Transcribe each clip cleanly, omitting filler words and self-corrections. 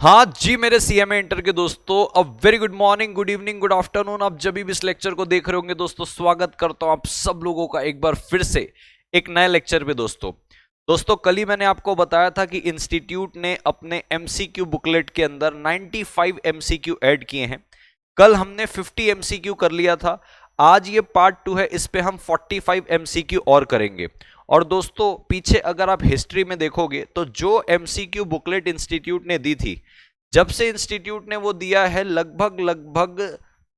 हाँ जी मेरे CMA inter के दोस्तों, a very good morning, good evening, good afternoon. आप जब भी इस लेक्चर को देख रहे होंगे दोस्तों, स्वागत करता हूं आप सब लोगों का एक बार फिर से एक नए लेक्चर पे। दोस्तों कल ही मैंने आपको बताया था कि इंस्टीट्यूट ने अपने एमसीक्यू बुकलेट के अंदर 95 एमसीक्यू ऐड किए हैं। कल हमने 50 एमसीक्यू कर लिया था। आज ये पार्ट 2 है, इस पे हम 45 एमसीक्यू और करेंगे। और दोस्तों पीछे अगर आप हिस्ट्री में देखोगे तो जो एमसीक्यू बुकलेट इंस्टीट्यूट ने दी थी, जब से इंस्टीट्यूट ने वो दिया है, लगभग लगभग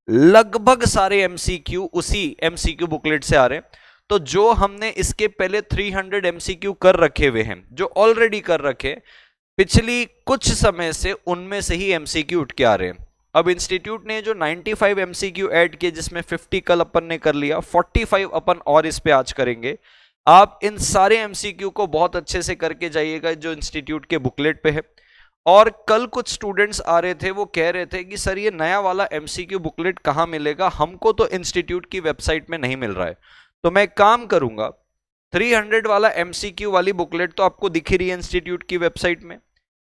लगभग सारे एमसीक्यू उसी एमसीक्यू बुकलेट से आ रहे हैं। तो जो हमने इसके पहले 300 एमसीक्यू कर रखे हुए हैं, जो ऑलरेडी कर रखे पिछली कुछ समय से, उनमें से ही एमसीक्यू उठ के आ रहे हैं। अब इंस्टीट्यूट ने जो 95 एमसीक्यू ऐड किए, जिसमें 50 कल अपन ने कर लिया, 45 अपन और इस पे आज करेंगे। आप इन सारे एमसीक्यू को बहुत अच्छे से करके जाइएगा जो इंस्टीट्यूट के बुकलेट पे है। और कल कुछ स्टूडेंट्स आ रहे थे, वो कह रहे थे कि सर ये नया वाला एमसीक्यू बुकलेट कहाँ मिलेगा, हमको तो इंस्टीट्यूट की वेबसाइट में नहीं मिल रहा है। तो मैं काम करूंगा, 300 वाला एमसीक्यू वाली बुकलेट तो आपको दिख ही रही है इंस्टीट्यूट की वेबसाइट में।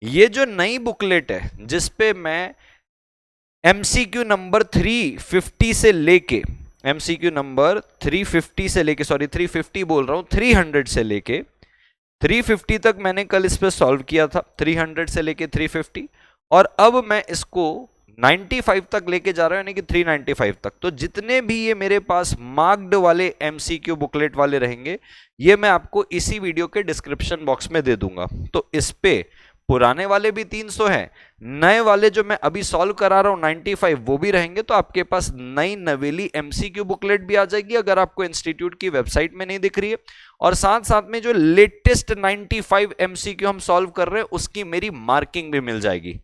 ये जो नई बुकलेट है जिसपे मैं एमसीक्यू नंबर 350 से लेके, एमसीक्यू नंबर 350 से लेके, सॉरी 350 बोल रहा हूं, 300 से लेके 350 तक मैंने कल इस पे सॉल्व किया था, 300 से लेके 350। और अब मैं इसको 95 तक लेके जा रहा हूं, यानी कि 395 तक। तो जितने भी ये मेरे पास मार्क्ड वाले एमसीक्यू बुकलेट वाले रहेंगे, ये मैं आपको इसी वीडियो के डिस्क्रिप्शन बॉक्स में दे दूंगा। तो इस पे पुराने वाले भी 300 हैं, नए वाले जो मैं अभी सॉल्व करा रहा हूं 95 वो भी रहेंगे। तो आपके पास नई नवेली एमसीक्यू बुकलेट भी आ जाएगी अगर आपको इंस्टीट्यूट की वेबसाइट में नहीं दिख रही है। और साथ साथ में जो लेटेस्ट 95 एमसीक्यू हम सॉल्व कर रहे हैं उसकी मेरी मार्किंग भी मिल जाएगी।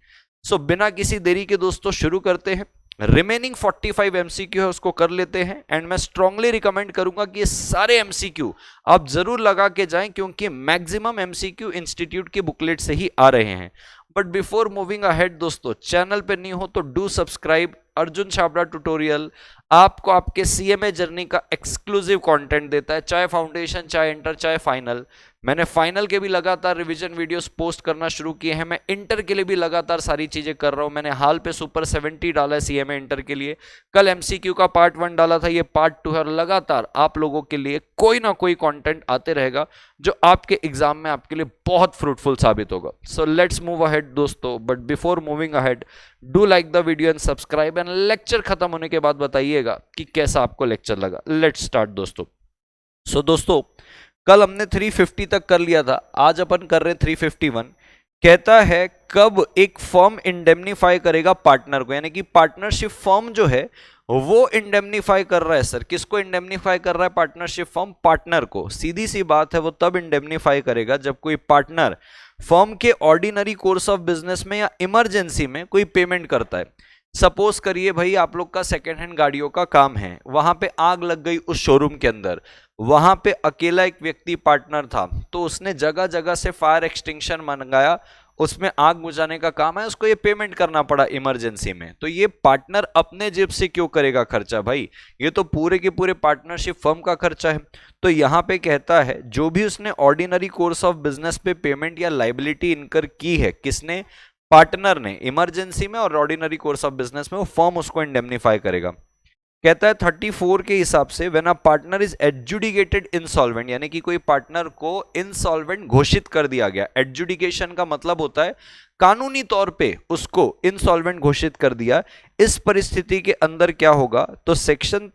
सो बिना किसी देरी के दोस्तों शुरू करते हैं। रिमेनिंग 45 एमसीक्यू है उसको कर लेते हैं। एंड मैं स्ट्रांगली रिकमेंड करूंगा कि ये सारे एमसीक्यू आप जरूर लगा के जाएं, क्योंकि मैक्सिमम एमसीक्यू इंस्टीट्यूट की बुकलेट से ही आ रहे हैं। बट बिफोर मूविंग अहेड दोस्तों, चैनल पे नहीं हो तो do subscribe. Arjun Chhabra tutorial आपको आपके सीएमए जर्नी का एक्सक्लूसिव कंटेंट देता है, चाहे फाउंडेशन, चाहे इंटर, चाहे फाइनल। मैंने फाइनल के भी लगातार रिवीजन वीडियोस पोस्ट करना शुरू किए हैं। मैं इंटर के लिए भी लगातार सारी चीजें कर रहा हूं। मैंने हाल पे सुपर 70 डाला है सीएमए इंटर के लिए। कल एमसीक्यू का पार्ट 1 डाला था, ये पार्ट 2 है। और लगातार आप लोगों के लिए कोई ना कोई कंटेंट आते रहेगा जो आपके एग्जाम में आपके लिए बहुत फ्रूटफुल साबित होगा। सो लेट्स मूव अहेड दोस्तों। But before moving ahead, do like the video and subscribe. And lecture खत्म होने के बाद बताइएगा कि कैसा आपको लेक्चर लगा। लेट्स स्टार्ट दोस्तों। सो दोस्तों कल हमने 350 तक कर लिया था, आज अपन कर रहे 351। कहता है कब एक फर्म इंडेमनीफाई करेगा पार्टनर को, यानी कि पार्टनरशिप फर्म जो है वो इंडेमनीफाई कर रहा है। सर किसको इंडेमनीफाई कर रहा है पार्टनरशिप फर्म? पार्टनर को। सीधी सी बात है, वो तब इंडेमनीफाई करेगा जब कोई पार्टनर फर्म के ऑर्डिनरी कोर्स ऑफ बिजनेस में या इमरजेंसी में कोई पेमेंट करता है। सपोज करिए भाई आप लोग का सेकेंड हैंड गाड़ियों का काम है, वहां पे आग लग गई उस शोरूम के अंदर, वहां पे अकेला एक व्यक्ति पार्टनर था, तो उसने जगह जगह से फायर एक्सटिंक्शन मंगाया, उसमें आग बुझाने का काम है, उसको ये पेमेंट करना पड़ा इमरजेंसी में। तो ये पार्टनर अपने जेब से क्यों करेगा खर्चा भाई? ये तो पूरे के पूरे पार्टनरशिप फर्म का खर्चा है। तो यहां पे कहता है जो भी उसने ऑर्डिनरी कोर्स ऑफ बिजनेस पे पेमेंट या लाइबिलिटी इनकर की है, किसने? पार्टनर ने, इमरजेंसी में और ऑर्डिनरी कोर्स ऑफ बिजनेस में, वो फर्म उसको इंडेमनीफाई करेगा। कहता है 34 के हिसाब से when a partner is adjudicated insolvent, यानी कि कोई पार्टनर को इनसॉल्वेंट घोषित कर दिया गया। एडजुडिकेशन का मतलब होता है कानूनी तौर पे उसको इनसॉल्वेंट घोषित कर दिया। इस परिस्थिति के अंदर क्या होगा? तो सेक्शन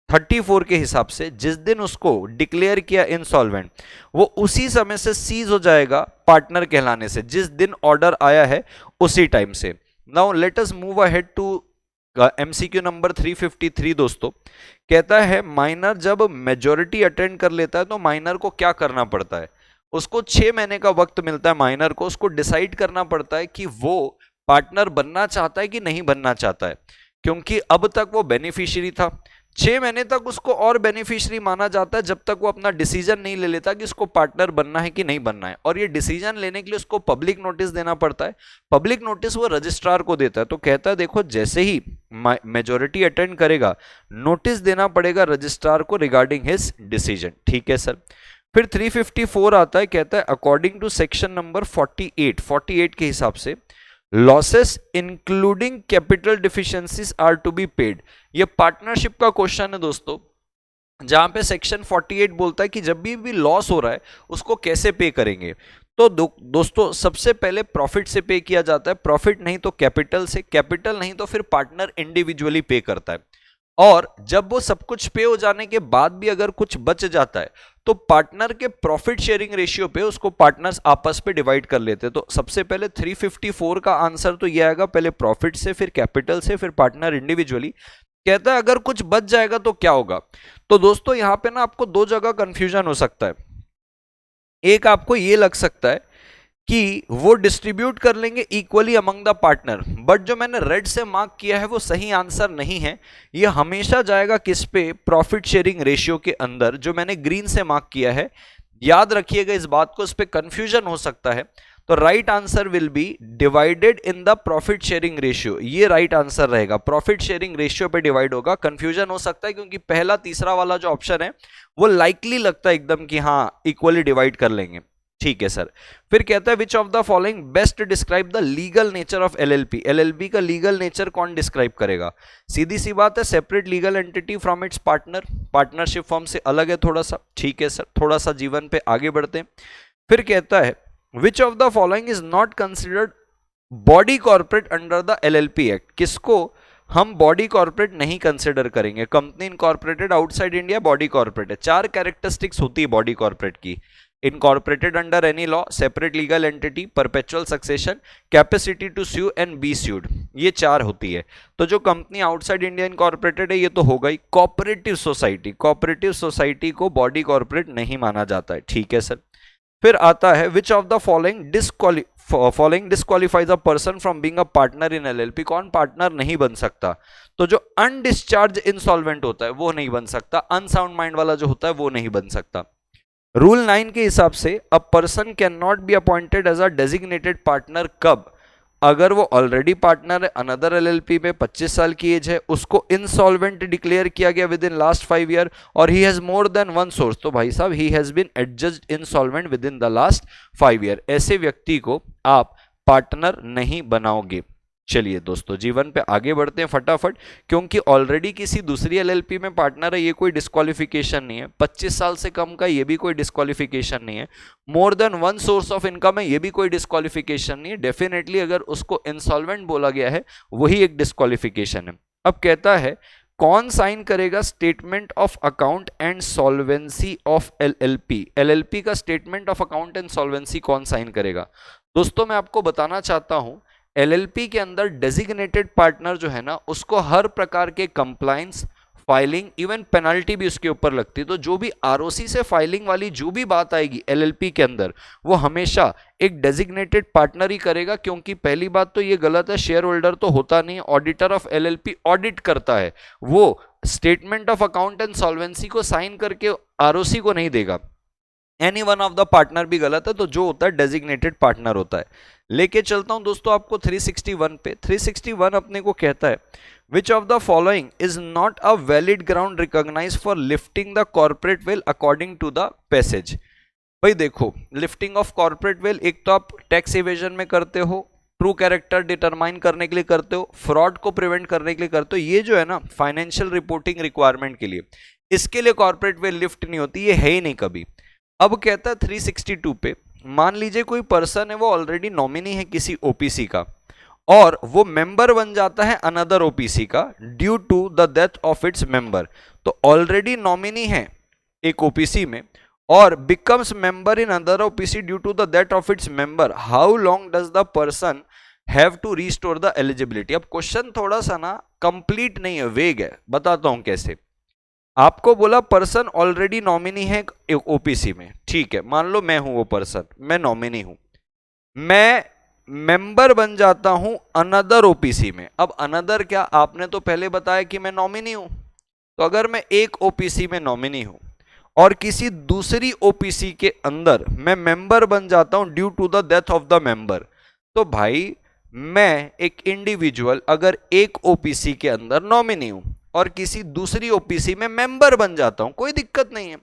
34 के हिसाब से जिस दिन उसको डिक्लेयर किया इनसॉल्वेंट, वो उसी समय से सीज हो जाएगा पार्टनर कहलाने से, जिस दिन ऑर्डर आया है उसी टाइम से। Now let us move ahead to MCQ number 353 दोस्तों। कहता है माइनर जब मेजॉरिटी अटेंड कर लेता है तो माइनर को क्या करना पड़ता है? उसको 6 महीने का वक्त मिलता है माइनर को, उसको डिसाइड करना पड़ता है कि वो पार्टनर बनना चाहता है कि नहीं बनना चाहता है। क्योंकि अब तक वो बेनिफिशियरी था, 6 महीने तक उसको और बेनिफिशियरी माना जाता है जब तक वो अपना डिसीजन नहीं ले लेता कि उसको पार्टनर बनना है कि नहीं बनना है। और ये डिसीजन लेने के लिए उसको पब्लिक नोटिस देना पड़ता है। पब्लिक नोटिस वो रजिस्ट्रार को देता है। तो कहता है देखो जैसे ही मेजॉरिटी अटेंड करेगा, नोटिस देना पड़ेगा रजिस्ट्रार को रिगार्डिंग हिज डिसीजन। ठीक है सर। फिर 354 आता है, कहता है अकॉर्डिंग टू सेक्शन नंबर 48 के हिसाब से losses including capital deficiencies are to be paid. ये पार्टनरशिप का क्वेश्चन है दोस्तों, जहां पे सेक्शन 48 बोलता है कि जब भी लॉस हो रहा है उसको कैसे पे करेंगे। तो दोस्तों सबसे पहले प्रॉफिट से पे किया जाता है, प्रॉफिट नहीं तो कैपिटल से, कैपिटल नहीं तो फिर पार्टनर इंडिविजुअली पे करता है। और जब वो सब कुछ पे हो जाने के बाद भी अगर कुछ बच जाता है तो पार्टनर के प्रॉफिट शेयरिंग रेशियो पे उसको पार्टनर्स आपस पे डिवाइड कर लेते हैं। तो सबसे पहले 354 का आंसर तो ये आएगा, पहले प्रॉफिट से, फिर कैपिटल से, फिर पार्टनर इंडिविजुअली। कहता है अगर कुछ बच जाएगा तो क्या होगा। तो दोस्तों यहां पे ना आपको दो जगह कंफ्यूजन हो सकता है। एक आपको ये लग सकता है कि वो डिस्ट्रीब्यूट कर लेंगे equally among the partner, but जो मैंने रेड से मार्क किया है वो सही आंसर नहीं है। ये हमेशा जाएगा किस पे, प्रॉफिट शेयरिंग रेशियो के अंदर, जो मैंने ग्रीन से मार्क किया है। याद रखिएगा इस बात को, इस पे कंफ्यूजन हो सकता है। तो right answer will be divided in the profit sharing ratio, ये राइट आंसर रहेगा। प्रॉफिट शेयरिंग रेशियो पे डिवाइड होगा। कंफ्यूजन हो सकता है क्योंकि पहला तीसरा वाला जो ऑप्शन है वो लाइकली लगता है एकदम कि हाँ इक्वली डिवाइड कर लेंगे। ठीक है सर। फिर कहता है which of the following best describe the legal nature of LLP. LLP का लीगल नेचर कौन डिस्क्राइब करेगा। सीधी सी बात है, separate legal entity from its partner, partnership form से अलग है थोड़ा सा। ठीक है सर, थोड़ा सा जीवन पे आगे बढ़ते हैं। फिर कहता है which of the following is not considered body corporate under the LLP act. किसको हम बॉडी कॉर्पोरेट नहीं कंसिडर करेंगे। Company incorporated outside India, body corporate है। चार कैरेक्टरिस्टिक्स होती है बॉडी कॉर्पोरेट की, incorporated under any law, separate legal entity, perpetual succession, capacity to sue and be sued, ये चार होती है। तो जो कंपनी आउटसाइड इंडिया इनकॉर्पोरेटेड है ये तो हो गई। कोऑपरेटिव सोसाइटी, कोऑपरेटिव सोसाइटी को बॉडी कॉर्पोरेट नहीं माना जाता है। ठीक है सर। फिर आता है which of the following disqualifies a person from being a partner in LLP. कौन पार्टनर नहीं बन सकता। तो जो अनडिस्चार्ज इंसॉल्वेंट होता है वो नहीं बन सकता, अनसाउंड माइंड वाला जो होता है वो नहीं बन सकता। रूल 9 के हिसाब से a person can not be appointed as a designated partner कब, अगर वो ऑलरेडी पार्टनर है अनदर एलएलपी में, 25 साल की एज है, उसको इंसॉल्वेंट डिक्लेयर किया गया with in last 5 year or he has more than one source. तो भाई साहब he has been adjudged insolvent within the last 5 year, ऐसे व्यक्ति को आप पार्टनर नहीं बनाओगे। चलिए दोस्तों जीवन पे आगे बढ़ते हैं फटाफट, क्योंकि ऑलरेडी किसी दूसरी एलएलपी में पार्टनर है ये कोई डिस्क्वालिफिकेशन नहीं है। 25 साल से कम का ये भी कोई डिस्क्वालिफिकेशन नहीं है। मोर than one source of income है ये भी कोई डिस्क्वालिफिकेशन नहीं है। डेफिनेटली अगर उसको इंसॉल्वेंट बोला गया है वही एक डिस्क्वालिफिकेशन है। अब कहता है कौन साइन करेगा statement of account and solvency of LLP. LLP का statement of account and solvency कौन साइन करेगा। दोस्तों मैं आपको बताना चाहता हूं एलएलपी के अंदर डेजिग्नेटेड पार्टनर जो है ना उसको हर प्रकार के कंप्लायंस, फाइलिंग, इवन पेनल्टी भी उसके ऊपर लगती है। तो जो भी आरओसी से फाइलिंग वाली जो भी बात आएगी एलएलपी के अंदर वो हमेशा एक डेजिग्नेटेड पार्टनर ही करेगा, क्योंकि पहली बात तो ये गलत है, शेयर होल्डर तो होता नहीं है। ऑडिटर ऑफ एलएलपी ऑडिट करता है, वो statement of account and solvency को साइन करके आरओसी को नहीं देगा। Any one of the partner भी गलत है, तो जो होता है डेजिग्नेटेड पार्टनर होता है। लेके चलता हूं दोस्तों आपको 361 पे। 361 अपने को कहता है which of the following is not a valid ground recognise for lifting the corporate veil according to the passage. भाई देखो लिफ्टिंग ऑफ कॉर्पोरेट वेल एक तो आप टैक्स इवेजन में करते हो, ट्रू कैरेक्टर डिटरमाइन करने के लिए करते हो, फ्रॉड को प्रिवेंट करने के लिए करते हो, ये जो है ना फाइनेंशियल रिपोर्टिंग रिक्वायरमेंट के लिए, इसके लिए कॉर्पोरेट वेल लिफ्ट नहीं होती, ये है ही नहीं कभी। अब कहता है 362 पे मान लीजिए कोई पर्सन है वो ऑलरेडी नॉमिनी है किसी ओपीसी का और वो मेंबर बन जाता है अनदर ओपीसी का due to the death of its member. तो ऑलरेडी नॉमिनी है एक ओपीसी में और becomes member in another OPC due to the death of its member, how long does the person have to restore the eligibility. अब question थोड़ा सा ना complete नहीं है, वेग है, बताता हूं कैसे। आपको बोला पर्सन ऑलरेडी नॉमिनी है ओपीसी में, ठीक है, मान लो मैं हूं वो पर्सन, मैं नॉमिनी हूं, मैं मेंबर बन जाता हूं अनदर ओपीसी में। अब अनदर क्या, आपने तो पहले बताया कि मैं नॉमिनी हूं, तो अगर मैं एक ओपीसी में नॉमिनी हूं और किसी दूसरी ओपीसी के अंदर मैं मेंबर बन जाता हूं due to the death of the member, तो भाई मैं एक इंडिविजुअल अगर एक ओपीसी के अंदर नॉमिनी हूं और किसी दूसरी ओपीसी में मेंबर बन जाता हूं, कोई दिक्कत नहीं है।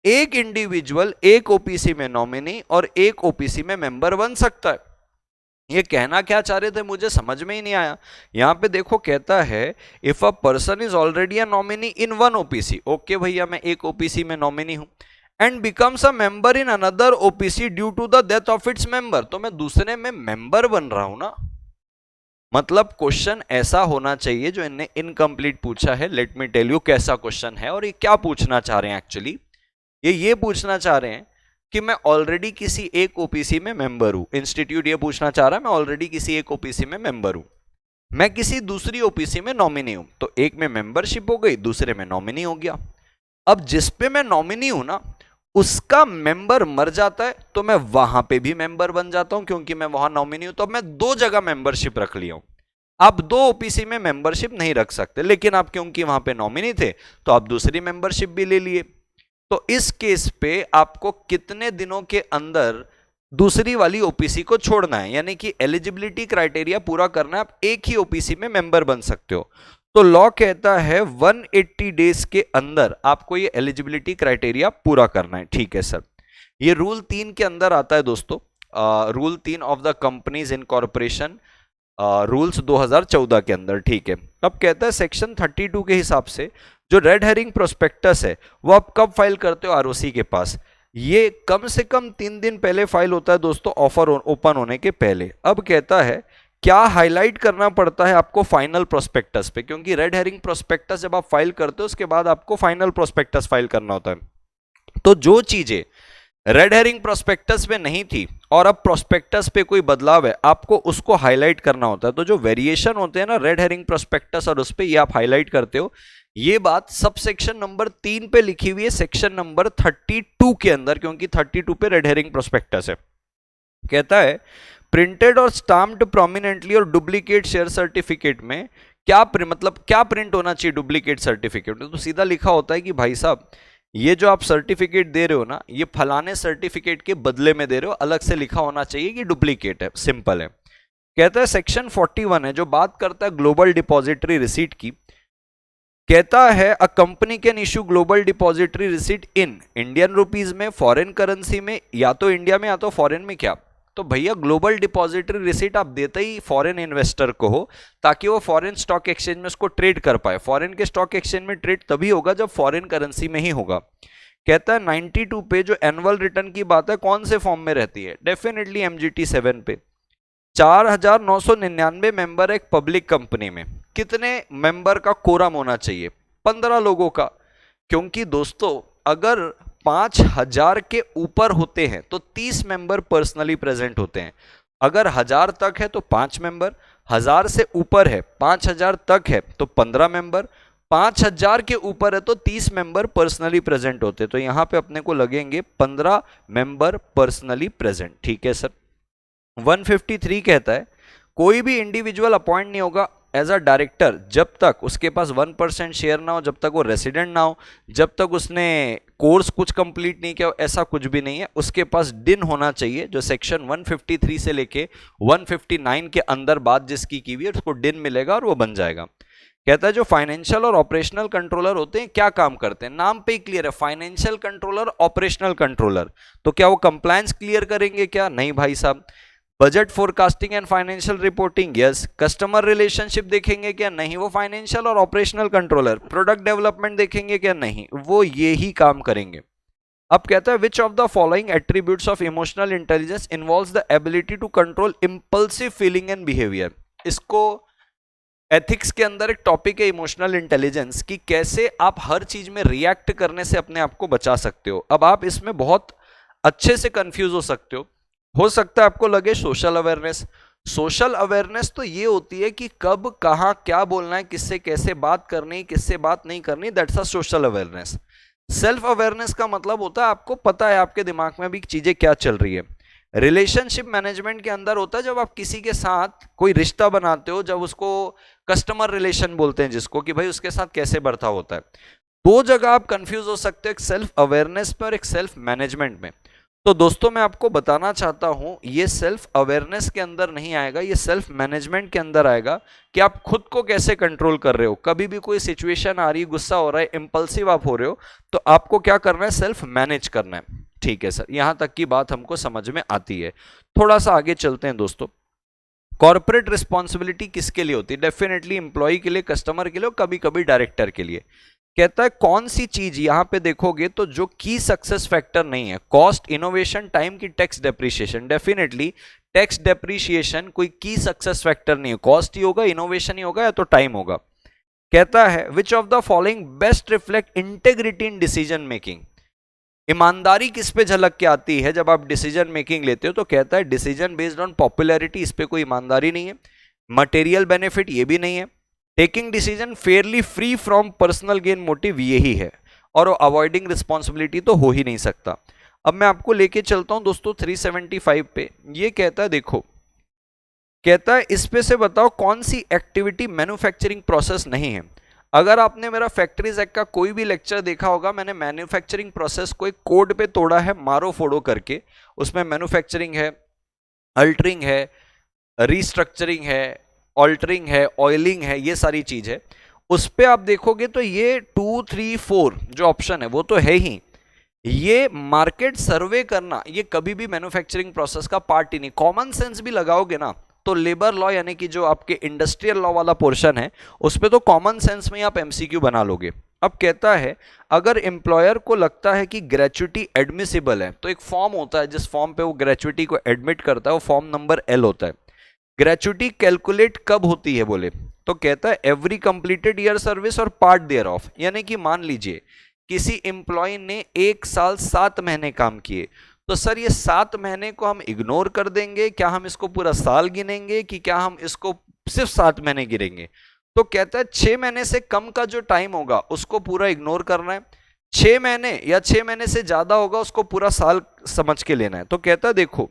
एक इंडिविजुअल एक ओपीसी में नॉमिनी और एक ओपीसी में मेंबर बन सकता है। ये कहना क्या चाह रहे थे मुझे समझ में ही नहीं आया। यहां पे देखो कहता है if a person is already a nominee in one OPC, okay भैया मैं एक ओपीसी में नॉमिनी हूं, and becomes a member in another OPC due to the death of its member, तो मैं दूसरे में मेंबर बन रहा हूं ना। मतलब क्वेश्चन ऐसा होना चाहिए जो इन्हें इनकम्प्लीट पूछा है। लेट मी टेल यू कैसा क्वेश्चन है और ये क्या पूछना चाह रहे हैं एक्चुअली। ये पूछना चाह रहे हैं कि मैं ऑलरेडी किसी एक ओपीसी में मेंबर हूं। इंस्टीट्यूट ये पूछना चाह रहा है मैं ऑलरेडी किसी एक ओपीसी में मेंबर हूं, मैं किसी दूसरी ओपीसी में नॉमिनी हूं, तो एक में मेंबरशिप हो गई, दूसरे में नॉमिनी हो गया। अब जिस पे मैं नॉमिनी हूं ना, उसका मेंबर मर जाता है तो मैं वहां पे भी मेंबर बन जाता हूं, क्योंकि मैं वहां नॉमिनी हूं। तो मैं दो जगह मेंबरशिप रख लिया हूं। आप दो ओपीसी में मेंबरशिप नहीं रख सकते, लेकिन आप क्योंकि वहां पे नॉमिनी थे तो आप दूसरी मेंबरशिप भी ले लिए। तो इस केस पे आपको कितने दिनों के अंदर दूसरी वाली ओपीसी को छोड़ना है, यानी कि एलिजिबिलिटी क्राइटेरिया पूरा करना है, आप एक ही ओपीसी में मेंबर बन सकते हो। तो लॉ कहता है 180 डेज के अंदर आपको ये एलिजिबिलिटी क्राइटेरिया पूरा करना है। ठीक है सर, ये रूल 3 के अंदर आता है दोस्तों, rule 3 of the companies incorporation rules 2014 के अंदर। ठीक है, अब कहता है सेक्शन 32 के हिसाब से जो रेड हेरिंग प्रोस्पेक्टस है वो आप कब फाइल करते हो आरओसी के पास, ये कम से कम 3 दिन पहले फाइल होता है दोस्तों, ऑफर ओपन होने के पहले। अब कहता है क्या हाईलाइट करना पड़ता है आपको फाइनल प्रोस्पेक्टस पे, क्योंकि रेड हेरिंग प्रोस्पेक्टस जब आप फाइल करते हो उसके बाद आपको फाइनल प्रोस्पेक्टस फाइल करना होता है। तो जो चीजें रेड हेरिंग प्रोस्पेक्टस पे नहीं थी और अब प्रोस्पेक्टस पे कोई बदलाव है, आपको उसको हाईलाइट करना होता है। तो जो वेरिएशन होते हैं ना रेड हेरिंग प्रोस्पेक्टस और उस पे, ये आप हाईलाइट करते हो। ये बात सब सेक्शन नंबर 3 पे लिखी हुई है सेक्शन नंबर 32 के अंदर, क्योंकि 32 पे रेड हेरिंग प्रोस्पेक्टस है। कहता है प्रिंटेड और स्टाम्प्ड प्रोमिनेंटली और डुप्लीकेट शेयर सर्टिफिकेट में क्या मतलब क्या प्रिंट होना चाहिए डुप्लीकेट सर्टिफिकेट में, तो सीधा लिखा होता है कि भाई साहब ये जो आप सर्टिफिकेट दे रहे हो ना, ये फलाने सर्टिफिकेट के बदले में दे रहे हो, अलग से लिखा होना चाहिए कि डुप्लीकेट है, सिंपल है। कहता है सेक्शन 41 है जो बात करता है ग्लोबल डिपॉजिटरी रिसीट की। कहता है a company can issue global depository receipt in Indian rupees में, फॉरेन करेंसी में, या तो इंडिया में या तो फॉरेन में। क्या, तो भैया ग्लोबल डिपॉजिटरी रिसीट आप देते ही फॉरेन इन्वेस्टर को हो, ताकि वो फॉरेन स्टॉक एक्सचेंज में उसको ट्रेड कर पाए। फॉरेन के स्टॉक एक्सचेंज में ट्रेड तभी होगा जब फॉरेन करेंसी में ही होगा। कहता है 92 पे जो एनुअल रिटर्न की बात है कौन से फॉर्म में रहती है, डेफिनेटली एमजीटी 7 पे। 4999 मेंबर एक पब्लिक कंपनी में, कितने मेंबर का कोरम होना चाहिए, 15 लोगों का। क्योंकि दोस्तों अगर 5000 के ऊपर होते हैं तो 30 मेंबर पर्सनली प्रेजेंट होते हैं। अगर 1000 तक है तो 5 मेंबर, 1000 से ऊपर है 5000 तक है तो 15 मेंबर, 5000 के ऊपर है तो 30 मेंबर पर्सनली प्रेजेंट होते। तो यहां पे अपने को लगेंगे 15 मेंबर पर्सनली प्रेजेंट। ठीक है सर। 153 कहता है कोई भी इंडिविजुअल अपॉइंट नहीं होगा एज अ डायरेक्टर जब तक उसके पास 1% शेयर ना हो, जब तक वो रेसिडेंट ना हो, जब तक उसने कोर्स कुछ कंप्लीट नहीं किया, ऐसा कुछ भी नहीं है। उसके पास डिन होना चाहिए, जो सेक्शन 153 से लेके 159 के अंदर बात जिसकी की हुई है उसको डिन मिलेगा और वो बन जाएगा। कहता है जो फाइनेंशियल और ऑपरेशनल कंट्रोलर होते हैं क्या काम करते हैं, नाम पे ही क्लियर है, फाइनेंशियल कंट्रोलर, ऑपरेशनल कंट्रोलर। तो क्या वो कंप्लायंस क्लियर करेंगे क्या, नहीं भाई साहब। Budget forecasting and financial reporting, yes. Customer relationship देखेंगे क्या, नहीं, वो फाइनेंशियल और ऑपरेशनल कंट्रोलर। प्रोडक्ट डेवलपमेंट देखेंगे क्या, नहीं, वो ये ही काम करेंगे। अब कहता है which of the following attributes of emotional intelligence involves the ability to control impulsive feeling and behaviour. इसको एथिक्स के अंदर एक टॉपिक है इमोशनल इंटेलिजेंस की, कैसे आप हर चीज में रिएक्ट करने से अपने आप को बचा सकते हो। अब आप इसमें बहुत अच्छे से कंफ्यूज हो सकता है आपको लगे सोशल अवेयरनेस। सोशल अवेयरनेस तो ये होती है कि कब कहां क्या बोलना है, किससे कैसे बात करनी, किससे बात नहीं करनी, that's a social awareness. Self awareness का मतलब होता है आपको पता है आपके दिमाग में भी चीजें क्या चल रही है। रिलेशनशिप मैनेजमेंट के अंदर होता है जब आप किसी के साथ कोई रिश्ता बनाते हो, जब उसको कस्टमर रिलेशन बोलते हैं जिसको, कि भाई उसके साथ कैसे बर्ताव होता है। दो जगह आप कंफ्यूज हो सकते हो, एक सेल्फ अवेयरनेस में और एक सेल्फ मैनेजमेंट में। तो दोस्तों मैं आपको बताना चाहता हूं ये सेल्फ अवेयरनेस के अंदर नहीं आएगा, ये सेल्फ मैनेजमेंट के अंदर आएगा कि आप खुद को कैसे कंट्रोल कर रहे हो। कभी भी कोई सिचुएशन आ रही, गुस्सा हो रहा है, इंपल्सिव आप हो रहे हो, तो आपको क्या करना है, सेल्फ मैनेज करना है। ठीक है सर, यहां तक की बात हमको समझ में आती है। थोड़ा सा आगे चलते हैं दोस्तों। कॉर्पोरेट रिस्पॉन्सिबिलिटी किसके लिए होती है? डेफिनेटली एम्प्लॉय के लिए, कस्टमर के लिए और कभी कभी डायरेक्टर के लिए। कहता है कौन सी चीज, यहां पे देखोगे तो जो की सक्सेस फैक्टर नहीं है, कॉस्ट, इनोवेशन, टाइम की tax depreciation. Definitely tax depreciation कोई की सक्सेस फैक्टर नहीं है, कॉस्ट ही होगा, इनोवेशन ही होगा या तो टाइम होगा। कहता है which of the following best reflect integrity in decision making. ईमानदारी किस पे झलक के आती है जब आप डिसीजन मेकिंग लेते हो? तो कहता है डिसीजन बेस्ड ऑन पॉपुलैरिटी, इस पे कोई ईमानदारी नहीं है। मटेरियल बेनिफिट, ये भी नहीं है। Taking decision Fairlie free from personal gain motive, यही है। और अवॉइडिंग रिस्पॉन्सिबिलिटी तो हो ही नहीं सकता। अब मैं आपको लेके चलता हूं दोस्तों 375 पे। ये कहता है देखो, कहता है इस पे से बताओ कौन सी एक्टिविटी मैन्युफैक्चरिंग प्रोसेस नहीं है। अगर आपने मेरा फैक्ट्रीज एक्ट का कोई भी लेक्चर देखा होगा, मैंने मैन्युफैक्चरिंग प्रोसेस को एक कोड पे तोड़ा है, मारो फोड़ो करके। उसमें मैन्युफैक्चरिंग है, अल्टरिंग है, रिस्ट्रक्चरिंग है, ऑल्टरिंग है, ऑयलिंग है, ये सारी चीज है। उस पे आप देखोगे तो ये 2, 3, 4 जो ऑप्शन है वो तो है ही। ये मार्केट सर्वे करना, ये कभी भी मैन्युफैक्चरिंग प्रोसेस का पार्ट ही नहीं। कॉमन सेंस भी लगाओगे ना तो लेबर लॉ यानी कि जो आपके इंडस्ट्रियल लॉ वाला पोर्शन है उस पे तो कॉमन सेंस में ही आप एमसीक्यू बना लोगे। अब कहता है अगर एम्प्लॉयर को लगता है कि ग्रेच्युटी एडमिसिबल है, तो एक फॉर्म होता है जिस फॉर्म पे वो ग्रेच्युटी को एडमिट करता है, वो फॉर्म नंबर L होता है। ग्रेच्युटी कैलकुलेट कब होती है बोले तो कहता है every completed year service or part there of. यानी कि मान लीजिए किसी एम्प्लॉय ने 1 साल 7 महीने काम किए, तो सर ये 7 महीने को हम इग्नोर कर देंगे, क्या हम इसको पूरा साल गिनेंगे कि क्या हम इसको सिर्फ 7 महीने गिनेंगे? तो कहता है 6 महीने से कम का जो टाइम होगा उसको पूरा इग्नोर करना है, 6 महीने या 6 महीने से ज्यादा होगा उसको पूरा साल समझ के लेना है। तो कहता है देखो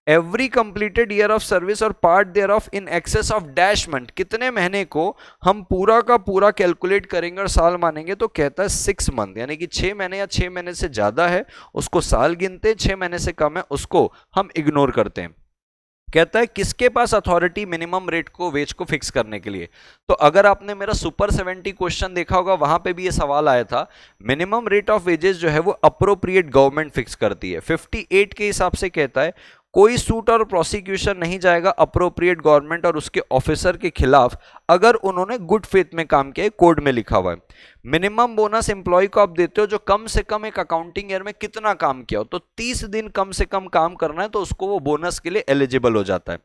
every completed year of service or part thereof in excess of dash month, कितने महीने को हम पूरा का पूरा कैलकुलेट करेंगे और साल मानेंगे? तो कहता है 6 मंथ, यानी कि 6 महीने या 6 महीने से ज्यादा है उसको साल गिनते हैं, 6 महीने से कम है उसको हम इग्नोर करते हैं। कहता है किसके पास अथॉरिटी मिनिमम रेट को वेज को फिक्स करने के लिए? तो अगर आपने मेरा सुपर 70 क्वेश्चन देखा होगा वहां पे भी ये सवाल आया था। मिनिमम रेट ऑफ वेजेस जो है वो अप्रोप्रिएट गवर्नमेंट फिक्स करती है। 58 के हिसाब से कहता है कोई सूट और प्रोसिक्यूशन नहीं जाएगा अप्रोप्रिएट गवर्नमेंट और उसके ऑफिसर के खिलाफ अगर उन्होंने गुड फेथ में काम किया, कोड में लिखा हुआ है। मिनिमम बोनस एम्प्लॉय को आप देते हो जो कम से कम एक अकाउंटिंग ईयर में कितना काम किया हो, तो 30 दिन कम से कम काम करना है तो उसको वो बोनस के लिए एलिजिबल हो जाता है।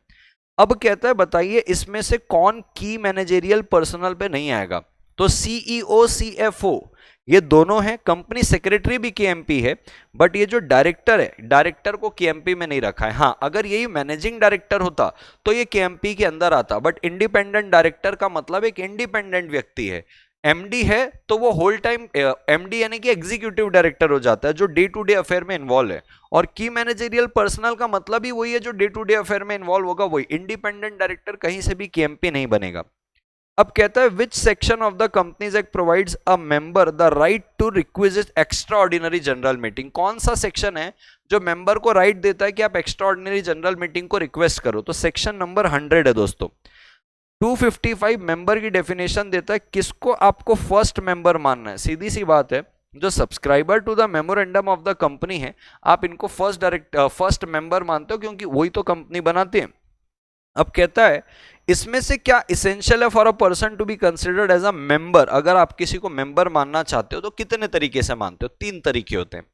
अब कहता है बताइए इसमें से कौन की मैनेजेरियल पर्सनल पे नहीं आएगा? तो सीईओ, सीएफओ ये दोनों हैं। कंपनी सेक्रेटरी भी केएमपी है, बट ये जो डायरेक्टर है, डायरेक्टर को केएमपी में नहीं रखा है। हाँ, अगर यही मैनेजिंग डायरेक्टर होता तो ये केएमपी के अंदर आता, बट इंडिपेंडेंट डायरेक्टर का मतलब एक इंडिपेंडेंट व्यक्ति है। एमडी है तो वो होल टाइम एमडी यानी कि एग्जीक्यूटिव डायरेक्टर हो जाता है जो डे टू डे अफेयर में इन्वॉल्व है। और की मैनेजरियल पर्सनल का मतलब ही वही है जो डे टू डे अफेयर में इन्वॉल्व होगा, वही इंडिपेंडेंट डायरेक्टर कहीं से भी केएमपी नहीं बनेगा। अब कहता है which section of the companies act provides a member the right to requisite extraordinary general meeting? कौन सा सेक्शन है जो मेंबर को राइट देता है कि आप एक्स्ट्रा ऑर्डिनरी जनरल मीटिंग को रिक्वेस्ट करो? तो सेक्शन नंबर 100 है दोस्तों। 255 मेंबर की डेफिनेशन देता है किसको आपको फर्स्ट मेंबर मानना है। सीधी सी बात है, जो subscriber to the memorandum of the company है आप इनको फर्स्ट मेंबर मानते हो क्योंकि वही तो कंपनी बनाते हैं। अब कहता है इसमें से क्या इसेंशियल है for a person to be considered as a member? अगर आप किसी को मेंबर मानना चाहते हो तो कितने तरीके से मानते हो? 3 तरीके होते हैं।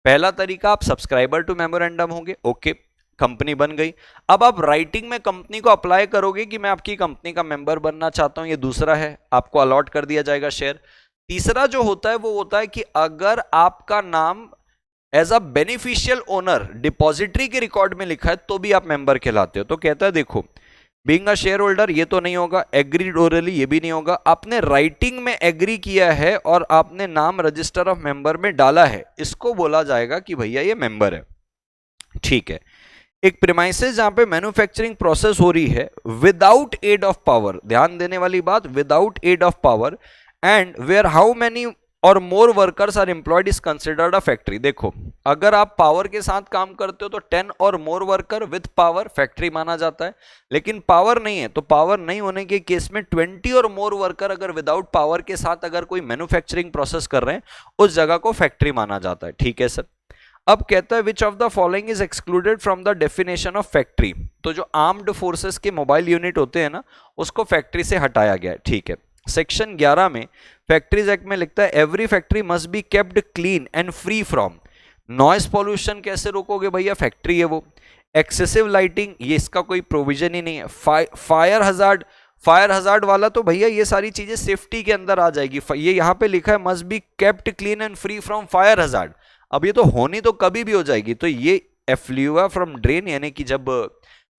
पहला तरीका आप सब्सक्राइबर टू मेमोरेंडम होंगे, ओके, कंपनी बन गई। अब आप राइटिंग में कंपनी को अप्लाई करोगे कि मैं आपकी कंपनी का मेंबर बनना चाहता हूं, ये दूसरा है, आपको अलॉट कर दिया जाएगा शेयर। तीसरा जो होता है वो होता है कि अगर आपका नाम as a beneficial owner depository के रिकॉर्ड में लिखा है तो भी आप मेंबर कहलाते हो। तो कहता है देखो बीइंग अ शेयर होल्डर ये तो नहीं होगा, एग्रीड ओरली ये भी नहीं होगा, आपने राइटिंग में एग्री किया है और आपने नाम रजिस्टर ऑफ मेंबर में डाला है, इसको बोला जाएगा कि भैया ये मेंबर है। ठीक है, एक प्रीमाइसेस जहां पे मैन्युफैक्चरिंग प्रोसेस हो रही है विदाउट एड ऑफ पावर, ध्यान देने वाली बात, without aid of power, and where how many or more workers are employed is considered a factory. देखो अगर आप पावर के साथ काम करते हो तो 10 और मोर वर्कर विथ पावर फैक्ट्री माना जाता है, लेकिन पावर नहीं है तो पावर नहीं होने के केस में 20 और मोर वर्कर अगर विदाउट पावर के साथ अगर कोई मैन्युफैक्चरिंग प्रोसेस कर रहे हैं उस जगह को फैक्ट्री माना जाता है। ठीक है सर। अब कहता है which of the following is excluded from the definition of factory. तो जो आर्म्ड फोर्सेस के मोबाइल यूनिट होते हैं ना, उसको फैक्ट्री से हटाया गया है, ठीक है। सेक्शन 11 में फैक्ट्रीज एक्ट में लिखता है every factory must be capped clean and free from noise pollution. कैसे रोकोगे भैया, फैक्ट्री है वो। एक्सेसिव लाइटिंग, ये इसका कोई प्रोविजन ही नहीं है। फायर हजार्ड वाला तो भैया ये सारी चीजें सेफ्टी के अंदर आ जाएगी। ये यहाँ पे लिखा है must be kept clean and free from fire hazard. अब ये तो होनी तो कभी भी हो जाएगी। तो ये एफ्लुआ फ्रॉम ड्रेन, यानी कि जब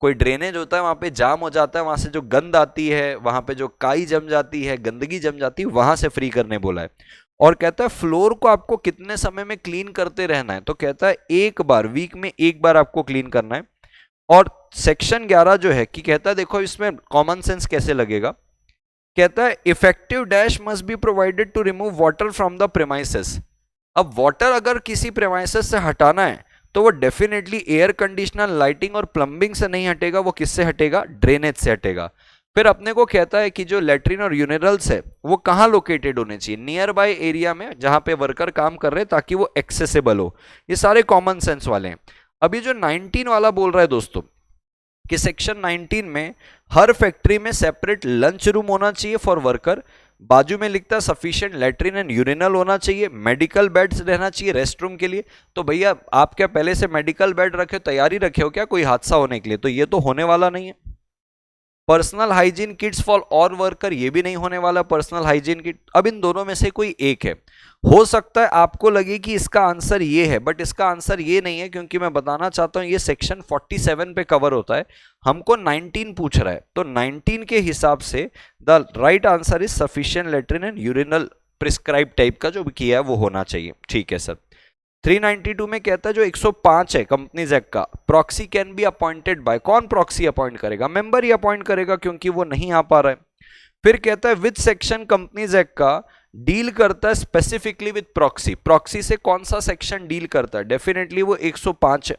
कोई ड्रेनेज होता है वहां पे जाम हो जाता है, वहां से जो गंद आती है, वहां पे जो काई जम जाती है, गंदगी जम जाती है, वहां से फ्री करने बोला है। और कहता है फ्लोर को आपको कितने समय में क्लीन करते रहना है, तो कहता है एक बार, वीक में एक बार आपको क्लीन करना है। और सेक्शन 11 जो है कि कहता है, देखो इसमें कॉमन सेंस कैसे लगेगा। कहता है effective dash must be provided to remove water from the premises. अब वाटर अगर किसी प्रेमाइसेस से हटाना है तो वो डेफिनेटली एयर कंडीशनर, लाइटिंग और प्लम्बिंग से नहीं हटेगा, वो किससे हटेगा, ड्रेनेज से हटेगा। फिर अपने को कहता है कि जो लेट्रिन और यूरिनल्स है वो कहाँ लोकेटेड होने चाहिए, नियर बाय एरिया में जहां पे वर्कर काम कर रहे हैं, ताकि वो एक्सेसिबल हो। ये सारे कॉमन सेंस वाले हैं। अभी जो 19 वाला बोल रहा है दोस्तों कि सेक्शन 19 में हर फैक्ट्री में सेपरेट लंच रूम होना चाहिए फॉर वर्कर। बाजू में लिखता है सफिशिएंट लेट्रिन एंड यूरिनल होना चाहिए, मेडिकल बेड्स रहना चाहिए रेस्ट रूम के लिए। तो भैया आप क्या पहले से मेडिकल बेड रखे हो, तैयारी रखे हो क्या कोई हादसा होने के लिए, तो ये तो होने वाला नहीं है। पर्सनल हाइजीन किट्स फॉर और वर्कर, ये भी नहीं होने वाला पर्सनल हाइजीन किट। अब इन दोनों में से कोई एक है। हो सकता है आपको लगे कि इसका आंसर ये है, बट इसका आंसर ये नहीं है, क्योंकि मैं बताना चाहता हूं ये सेक्शन 47 पे कवर होता है। हमको 19 पूछ रहा है, तो 19 के हिसाब से the right answer is sufficient latrine and urinal prescribe type का जो भी किया है वो होना चाहिए, ठीक है सर। 392 में कहता है जो 105 है कंपनीज एक्ट का, proxy can be appointed by, कौन प्रॉक्सी अपॉइंट करेगा, मेंबर ही अपॉइंट करेगा, क्योंकि वो नहीं आ पा रहा है। फिर कहता है विच सेक्शन कंपनीज एक्ट का डील करता है स्पेसिफिकली विद प्रॉक्सी, प्रॉक्सी से कौन सा सेक्शन डील करता है, डेफिनेटली वो 105 है।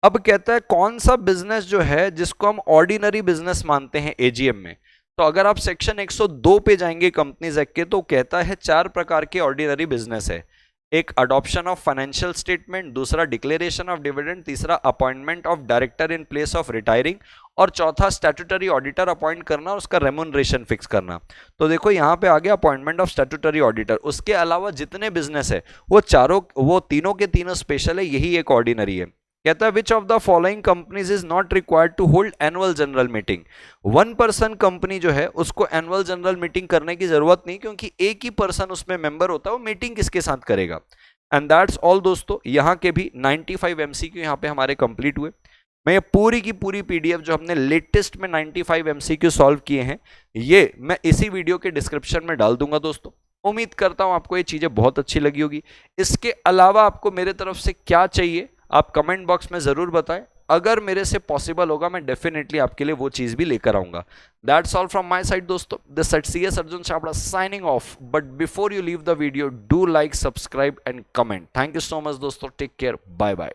अब कहता है कौन सा बिजनेस जो है जिसको हम ऑर्डिनरी बिजनेस मानते हैं एजीएम में, तो अगर आप सेक्शन 102 पे जाएंगे कंपनीज एक्ट के, तो कहता है 4 प्रकार के ऑर्डिनरी बिजनेस है। एक अडॉप्शन ऑफ फाइनेंशियल स्टेटमेंट, दूसरा डिक्लेरेशन ऑफ डिविडेंड, तीसरा appointment of director in place of retiring, और चौथा स्टैट्यूटरी ऑडिटर अपॉइंट करना और उसका रेम्यूनरेशन फिक्स करना। तो देखो यहाँ पे आ गया अपॉइंटमेंट ऑफ स्टैट्यूटरी ऑडिटर। उसके अलावा जितने बिजनेस है वो तीनों के तीनों स्पेशल है, यही एक ऑर्डिनरी है। कहता है which of the following companies is not required to hold annual general meeting. 1 person company जो है उसको एनुअल जनरल मीटिंग करने की जरूरत नहीं, क्योंकि एक ही पर्सन उसमें मेंबर होता है, वो मीटिंग किसके साथ करेगा। एंड दैट्स ऑल दोस्तों, यहाँ के भी 95 MCQ यहाँ पे हमारे कंप्लीट हुए। मैं ये पूरी की पूरी PDF जो हमने लेटेस्ट में 95 MCQ सॉल्व किए हैं, ये मैं इसी वीडियो के डिस्क्रिप्शन में डाल दूंगा दोस्तों। उम्मीद करता हूं आपको ये चीजें बहुत अच्छी लगी होगी। इसके अलावा आपको मेरे तरफ से क्या चाहिए आप कमेंट बॉक्स में जरूर बताएं। अगर मेरे से पॉसिबल होगा मैं डेफिनेटली आपके लिए वो चीज भी लेकर आऊंगा। That's all from my side दोस्तों, this side CS Arjun Chhabra signing off. But before you leave the video, do like, subscribe and comment. Thank you so much दोस्तों, टेक केयर, बाय बाय।